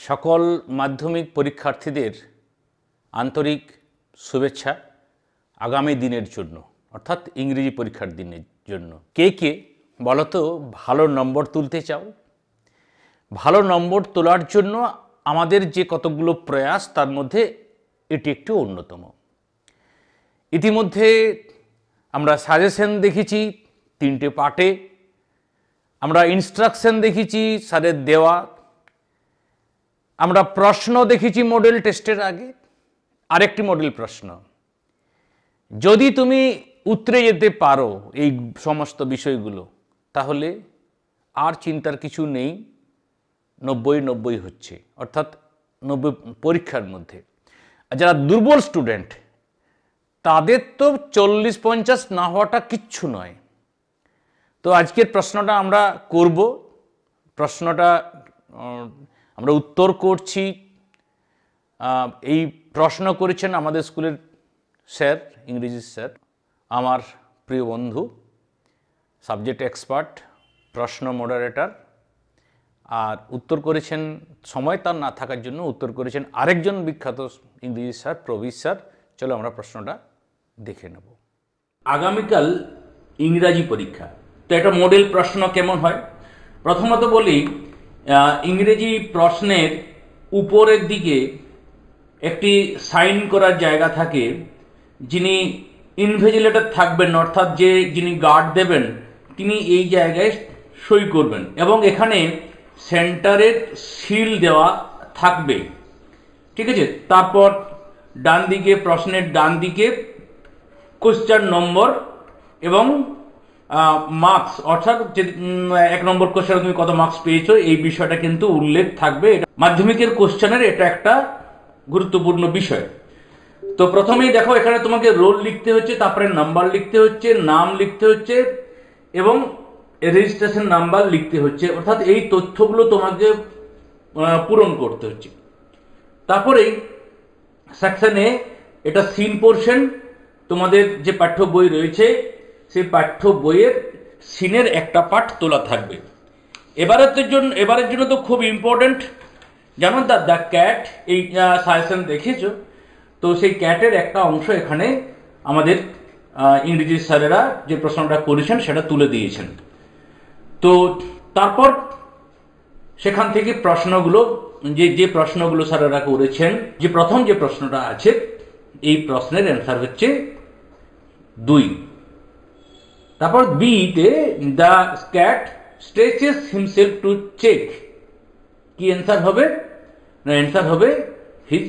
সকল মাধ্যমিক পরীক্ষার্থীদের আন্তরিক শুভেচ্ছা আগামী দিনের জন্য, অর্থাৎ ইংরেজি পরীক্ষার দিনের জন্য। কে কে বলো তো ভালো নম্বর তুলতে চাও? ভালো নম্বর তোলার জন্য আমাদের যে কতগুলো প্রয়াস, তার মধ্যে এটি একটি অন্যতম। ইতিমধ্যে আমরা সাজেশন দেখেছি 3টে পার্টে, আমরা ইনস্ট্রাকশন দেখেছি স্যারের দেওয়া, আমরা প্রশ্ন দেখেছি মডেল টেস্টের আগে, আরেকটি মডেল প্রশ্ন। যদি তুমি উতরে যেতে পারো এই সমস্ত বিষয়গুলো, তাহলে আর চিন্তার কিছু নেই। 90-90 হচ্ছে, অর্থাৎ 90 পরীক্ষার মধ্যে। আর যারা দুর্বল স্টুডেন্ট, তাদের তো 40-50 না হওয়াটা কিচ্ছু নয়। তো আজকের প্রশ্নটা আমরা করব। প্রশ্নটা আমরা উত্তর করছি। এই প্রশ্ন করেছেন আমাদের স্কুলের স্যার, ইংরেজি স্যার, আমার প্রিয় বন্ধু, সাবজেক্ট এক্সপার্ট, প্রশ্ন মডারেটর। আর উত্তর করেছেন, সময় তার না থাকার জন্য উত্তর করেছেন আরেকজন বিখ্যাত ইংরেজি স্যার, প্রবীর স্যার। চলো আমরা প্রশ্নটা দেখে নেব। আগামীকাল ইংরাজি পরীক্ষা, তো একটা মডেল প্রশ্ন কেমন হয়? প্রথমত বলি, ইংরেজি প্রশ্নের উপরের দিকে একটি সাইন করার জায়গা থাকে। যিনি ইনভিজিলেটর থাকবেন, অর্থাৎ যিনি গার্ড দেবেন, তিনি এই জায়গায় সই করবেন এবং এখানে সেন্টারের সিল দেওয়া থাকবে। ঠিক আছে? তারপর ডান দিকে, প্রশ্নের ডান দিকে কোশ্চেন নম্বর এবং মার্কস, অর্থাৎ যে 1 নম্বর কোশ্চেনে তুমি কত মার্কস পেয়েছো, এই বিষয়টা কিন্তু উল্লেখ থাকবে। মাধ্যমিকের কোশ্চেনের এটা একটা গুরুত্বপূর্ণ বিষয়। তো প্রথমেই দেখো, এখানে তোমাকে রোল লিখতে হচ্ছে, তারপরে নাম্বার লিখতে হচ্ছে, নাম লিখতে হচ্ছে এবং রেজিস্ট্রেশন নাম্বার লিখতে হচ্ছে, অর্থাৎ এই তথ্যগুলো তোমাকে পূরণ করতে হচ্ছে। তারপরে সেকশনে এটা সিন পোর্শন, তোমাদের যে পাঠ্য বই রয়েছে সেই পাঠ্য বইয়ের সিনের একটা পাঠ তোলা থাকবে। এবারের জন্য তো খুব ইম্পর্টেন্ট, জানো দ্য ক্যাট, এই সাজেশন দেখেছো তো, সেই ক্যাটের একটা অংশ এখানে আমাদের ইংরেজি স্যারেরা যে প্রশ্নটা করেছেন সেটা তুলে দিয়েছেন। তো তারপর সেখান থেকে প্রশ্নগুলো, যে প্রশ্নগুলো স্যারেরা করেছেন, যে প্রথম যে প্রশ্নটা আছে, এই প্রশ্নের অ্যান্সার হচ্ছে 2। তারপর বিতে, the cat stretches himself to check, কি অ্যান্সার হবে? না, অ্যান্সার হবে হিজ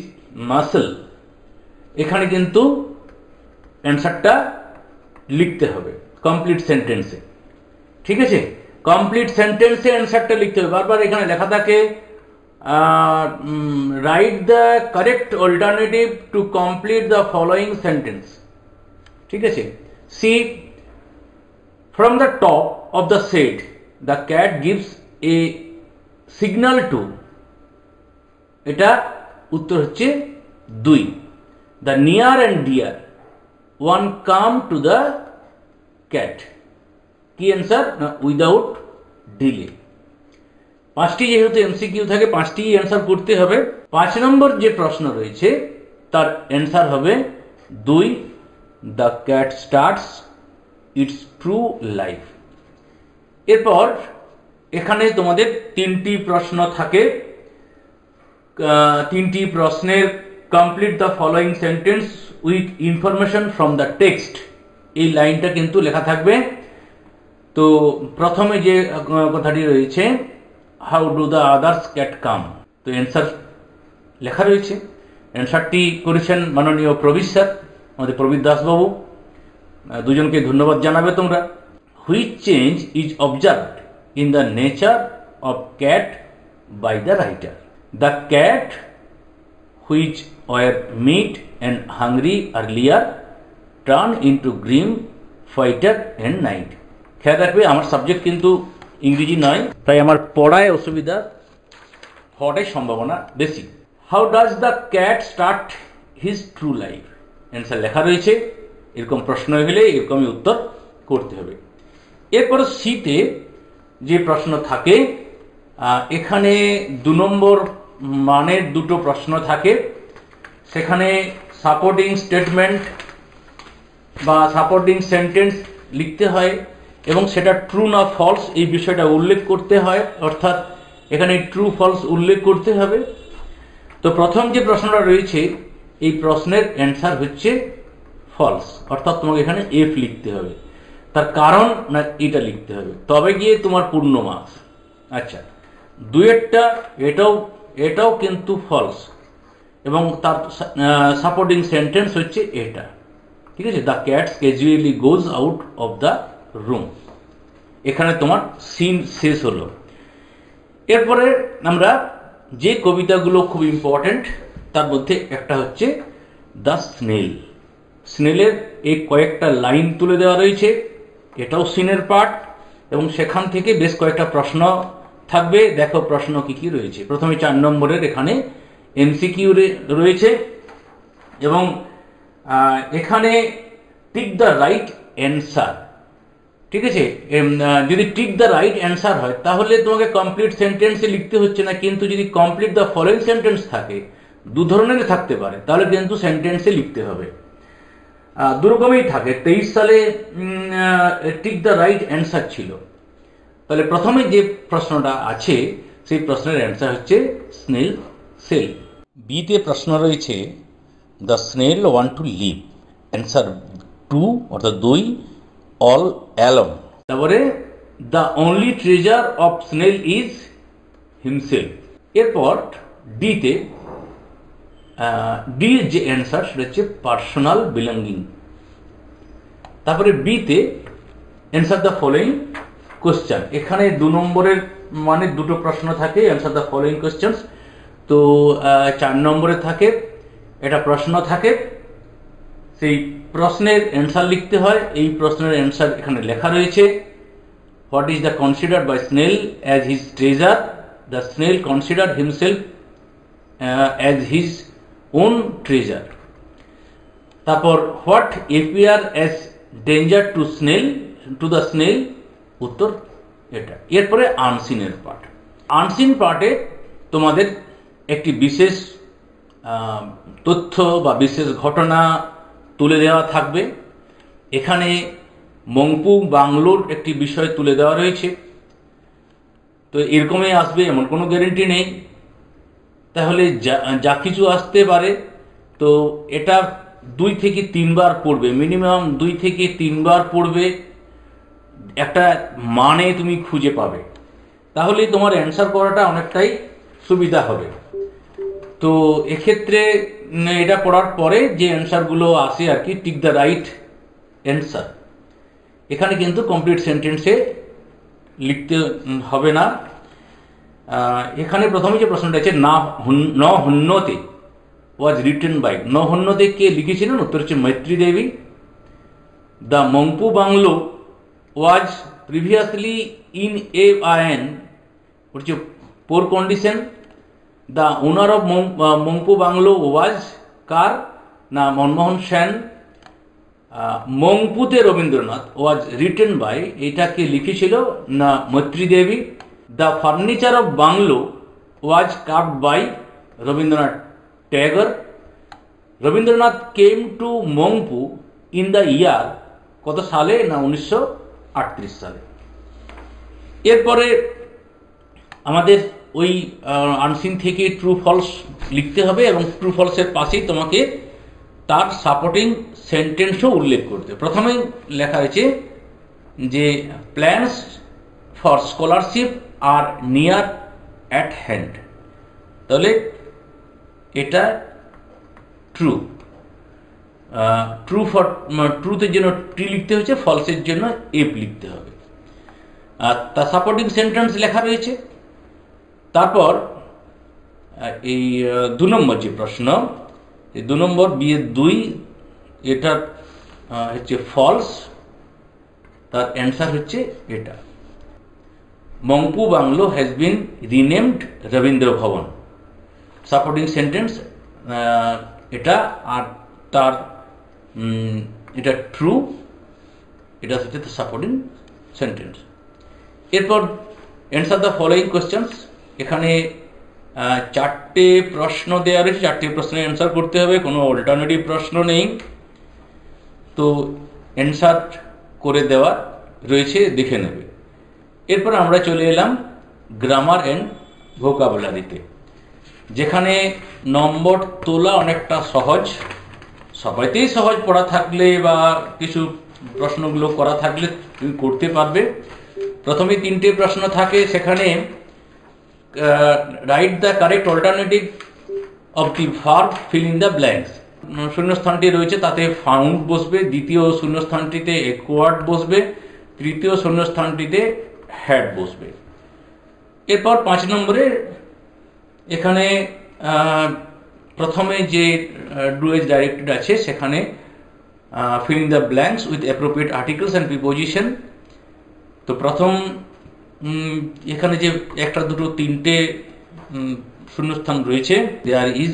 মাসল। এখানে কিন্তু অ্যান্সারটা লিখতে হবে কমপ্লিট সেন্টেন্সে। ঠিক আছে? কমপ্লিট সেন্টেন্সে অ্যান্সারটা লিখতে হবে। বারবার এখানে লেখা থাকে right the correct alternative to complete the following sentence. ঠিক আছে? See, from the top of the set, the cat gives a signal to, এটা উত্তর হচ্ছে 2। The near and dear one come to the cat, কি answer? না, without delay. 5টি যেহেতু MCQ থাকে, 5টি অ্যান্সার করতে হবে। 5 নম্বর যে প্রশ্ন রয়েছে তার অ্যান্সার হবে 2, the cat starts its true life। এরপর এখানে তোমাদের 3টি প্রশ্ন থাকে। 3টি প্রশ্নের complete the following sentence with information from the text, এই লাইনটা কিন্তু লেখা থাকবে। তো প্রথমে যে কথাটি রয়েছে, how do the others cat come, তো অ্যান্সার লেখা রয়েছে। অ্যান্সারটি করেছেন মাননীয় প্রবীর স্যার, আমাদের প্রবীর দাসবাবু। দুজনকে ধন্যবাদ জানাবে তোমরা। Which change is observed in the nature of cat by the writer? The cat which were meek and hungry earlier turn into grim fighter and knight. খেয়াল রাখবে, আমার সাবজেক্ট কিন্তু ইংরেজি নয়, তাই আমার পড়ায় অসুবিধা হওয়াটাই সম্ভাবনা বেশি। How does the cat start his true life? Answer লেখা রয়েছে। এরকম প্রশ্ন হলে এরকমই উত্তর করতে হবে। এরপরে সিতে যে প্রশ্ন থাকে, এখানে 2 নম্বর মানের দুটো প্রশ্ন থাকে, সেখানে সাপোর্টিং স্টেটমেন্ট বা সাপোর্টিং সেন্টেন্স লিখতে হয় এবং সেটা ট্রু না ফলস এই বিষয়টা উল্লেখ করতে হয়, অর্থাৎ এখানে ট্রু ফলস উল্লেখ করতে হবে। তো প্রথম যে প্রশ্নটা রয়েছে এই প্রশ্নের অ্যান্সার হচ্ছে ফলস, অর্থাৎ তোমাকে এখানে এফ লিখতে হবে। তার কারণ না এটা লিখতে হবে, তবে গিয়ে তোমার পূর্ণ মার্কস। আচ্ছা, দুয়েরটা এটাও কিন্তু ফলস এবং তার সাপোর্টিং সেন্টেন্স হচ্ছে এটা, ঠিক আছে। The cats casually goes out of the room, এখানে তোমার সিন শেষ হলো। এরপরে আমরা যে কবিতাগুলো খুব ইম্পর্টেন্ট তার মধ্যে একটা হচ্ছে দ্য স্নেল। স্নেলের এই কয়েকটা লাইন তুলে দেওয়া রয়েছে, এটাও সিনের পার্ট এবং সেখান থেকে বেশ কয়েকটা প্রশ্ন থাকবে। দেখো প্রশ্ন কি কি রয়েছে। প্রথমে 4 নম্বরের এখানে এমসিকিউ রয়েছে এবং এখানে টিক দ্য রাইট অ্যান্সার, ঠিক আছে। যদি টিক দ্য রাইট অ্যান্সার হয় তাহলে তোমাকে কমপ্লিট সেন্টেন্সে লিখতে হচ্ছে না, কিন্তু যদি কমপ্লিট দ্য ফলোইং সেন্টেন্স থাকে, দু ধরনের থাকতে পারে, তাহলে কিন্তু সেন্টেন্সে লিখতে হবে। দুরকমই থাকে। 23 সালে টিক দ্য রাইট অ্যান্সার ছিল। তাহলে প্রথমে যে প্রশ্নটা আছে সেই প্রশ্নের অ্যান্সার হচ্ছে স্নেল সেল। বিতে প্রশ্ন রয়েছে the snail want to live, answer 2 অর্থাৎ 2 অল অ্যালন। তারপরে the only treasure of snail is himself. এরপর ডিতে ডি যে অ্যান্সার সেটা হচ্ছে পার্সোনাল বিলঙ্গিং। তারপরে বিতে অ্যান্সার দ্য ফলোইং কোশ্চেন। এখানে 2 নম্বরের মানে দুটো প্রশ্ন থাকে, অ্যান্সার দ্য ফলোইং কোশ্চেন্স। তো 4 নম্বরে থাকে এটা প্রশ্ন থাকে, সেই প্রশ্নের অ্যান্সার লিখতে হয়। এই প্রশ্নের অ্যান্সার এখানে লেখা রয়েছে। What is the considered by snail as his treasure? The snail considered himself as his own treasure. তারপর what appear as danger to the snail, উত্তর এটা। এরপরে আনসিনের পার্ট। আনসিন পার্টে তোমাদের একটি বিশেষ তথ্য বা বিশেষ ঘটনা তুলে দেওয়া থাকবে। এখানে মংপু বাংলোর একটি বিষয় তুলে দেওয়া রয়েছে। তো এরকমই আসবে এমন কোনো গ্যারেন্টি নেই, তাহলে যা কিছু আসতে পারে। তো এটা 2 থেকে 3 বার পড়বে, মিনিমাম 2 থেকে 3 বার পড়বে, একটা মানে তুমি খুঁজে পাবে, তাহলে তোমার অ্যান্সার করাটা অনেকটাই সুবিধা হবে। তো এক্ষেত্রে এটা পড়ার পরে যে অ্যান্সারগুলো আসে আর কি, টিক দ্য রাইট অ্যান্সার, এখানে কিন্তু কমপ্লিট সেন্টেন্সে লিখতে হবে না। এখানে প্রথমে যে প্রশ্নটা আছে ন হন্যতে ওয়াজ রিটেন বাই, ন হন্যতে কে লিখেছিলেন? উত্তর হচ্ছে Maitreyi Devi. The Mungpoo bungalow was previously in AIN, হচ্ছে poor condition. The owner of Mungpoo bungalow was কার? না মনমোহন সেন। মংপুতে রবীন্দ্রনাথ ওয়াজ রিটেন বাই, এটাকে লিখেছিল না Maitreyi Devi. The furniture of bungalow was carved by Rabindranath Tagore. Rabindranath came to Mungpoo in the year, কত সালে? না 1938 সালে। এরপরে আমাদের ওই আনসিন থেকে ট্রু ফলস লিখতে হবে এবং ট্রু ফলসের পাশেই তোমাকে তার সাপোর্টিং সেন্টেন্সও উল্লেখ করতে। প্রথমেই লেখা হয়েছে যে plans for scholarship are near at hand, তাহলে এটা ট্রু। ট্রুথের জন্য টি লিখতে হচ্ছে, ফলসের জন্য এফ লিখতে হবে। আর তার সাপোর্টিং সেন্টেন্স লেখা রয়েছে। তারপর এই 2 নম্বর যে প্রশ্ন, এই 2 নম্বর বিয়ের 2, এটা হচ্ছে ফলস, তার অ্যান্সার হচ্ছে এটা। Mungpoo bungalow has been renamed Rabindra ভবন, সাপোর্টিং সেন্টেন্স এটা। আর তার এটা ট্রু, এটা হচ্ছে দ্য সাপোর্টিং সেন্টেন্স। এরপর অ্যান্সার দ্য ফলোইং কোয়েশ্চেন্স। এখানে চারটে প্রশ্ন দেওয়া রয়েছে, চারটে প্রশ্নের অ্যান্সার করতে হবে, কোনো অল্টারনেটিভ প্রশ্ন নেই। তো অ্যান্সার করে দেওয়া রয়েছে, দেখে নেবে। এরপর আমরা চলে এলাম গ্রামার অ্যান্ড ভোকাবুলারিতে, যেখানে নম্বর তোলা অনেকটা সহজ, সবাইতেই সহজ পড়া থাকলে বা কিছু প্রশ্নগুলো করা থাকলে তুমি করতে পারবে। প্রথমে তিনটে প্রশ্ন থাকে, সেখানে write the correct alternative of the verb, fill in the blanks. শূন্যস্থানটি রয়েছে, তাতে ফাউন্ড বসবে, দ্বিতীয় শূন্যস্থানটিতে অ্যাকোয়ার্ড বসবে, তৃতীয় শূন্যস্থানটিতে হ্যাড বসবে। এরপর 5 নম্বরে এখানে প্রথমে যে ডুয়েজ ডাইরেক্টেড আছে, সেখানে feel in the blanks with appropriate articles and preposition. তো প্রথম এখানে যে একটা দুটো তিনটে শূন্যস্থান রয়েছে, দেয়ার ইজ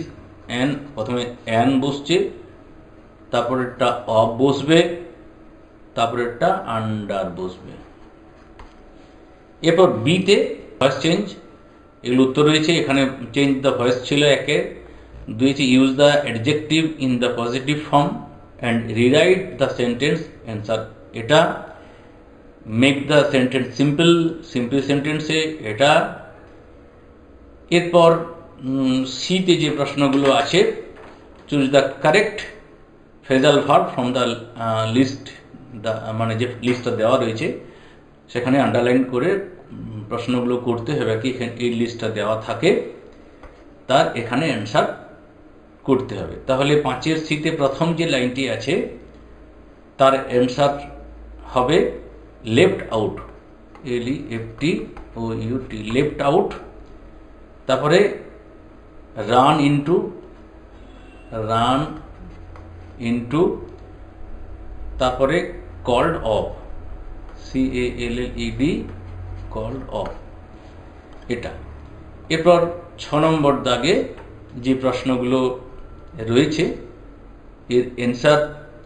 অ্যান, প্রথমে অ্যান বসছে, তারপর একটা অফ বসবে, তারপর একটা আন্ডার বসবে। এরপর বিতে ভয়েস চেঞ্জ, এগুলো উত্তর রয়েছে। এখানে চেঞ্জ দ্য ভয়েস ছিল 1-এ, 2 use the adjective in the positive form and rewrite the sentence answer, এটা make the sentence simple, simple সেন্টেন্সে এটা। এরপর সিতে যে প্রশ্নগুলো আছে, choose the correct phrasal verb from the list, মানে যে লিস্টটা দেওয়া রয়েছে সেখানে আন্ডারলাইন করে প্রশ্নগুলো করতে হবে, কি এই লিস্টটা দেওয়া থাকে তার এখানে অ্যান্সার করতে হবে। তাহলে 5-এর সিতে প্রথম যে লাইনটি আছে তার অ্যান্সার হবে left out, LEFT, left out. তারপরে রান ইনটু, তারপরে called off, CALLED, called off, এটা। এরপর 6 নম্বর দাগে যে প্রশ্নগুলো রয়েছে এর অ্যান্সার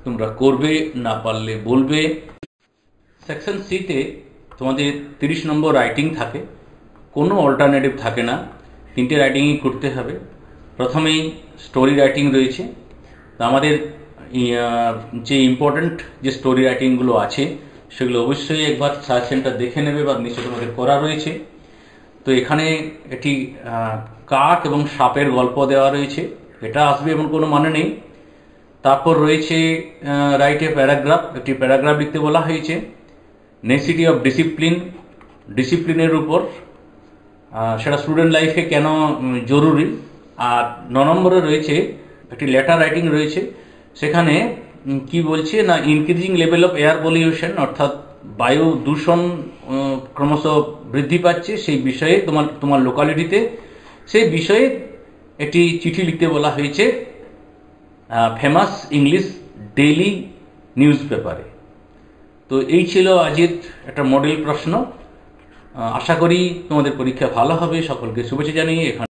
তোমরা করবে, না পারলে বলবে। সেকশন সিতে তোমাদের 30 নম্বর রাইটিং থাকে, কোনো অল্টারনেটিভ থাকে না, 3টে রাইটিংই করতে হবে। প্রথমেই স্টোরি রাইটিং রয়েছে, তো আমাদের যে ইম্পর্ট্যান্ট যে স্টোরি রাইটিংগুলো আছে সেগুলো অবশ্যই একবার সাজেশনটা দেখে নেবে বা নিশ্চয়ই তোমাদের করা রয়েছে। তো এখানে একটি কাক এবং সাপের গল্প দেওয়া রয়েছে, এটা আসবে এমন কোনো মানে নেই। তারপর রয়েছে রাইট এ প্যারাগ্রাফ, একটি প্যারাগ্রাফ লিখতে বলা হয়েছে। নেসিটি অফ ডিসিপ্লিন, ডিসিপ্লিনের উপর, সেটা স্টুডেন্ট লাইফে কেন জরুরি। আর 9 নম্বরে রয়েছে একটি লেটার রাইটিং রয়েছে, সেখানে কি বলছে না, increasing level of air pollution, অর্থাৎ বায়ু দূষণ ক্রমশ বৃদ্ধি পাচ্ছে, সেই বিষয়ে তোমার লোকালিটিতে, সেই বিষয়ে একটি চিঠি লিখতে বলা হয়েছে ফেমাস ইংলিশ ডেইলি নিউজ পেপারে। তো এই ছিল আজকের একটা মডেল প্রশ্ন। আশা করি তোমাদের পরীক্ষা ভালো হবে। সকলকে শুভেচ্ছা জানিয়ে এখানে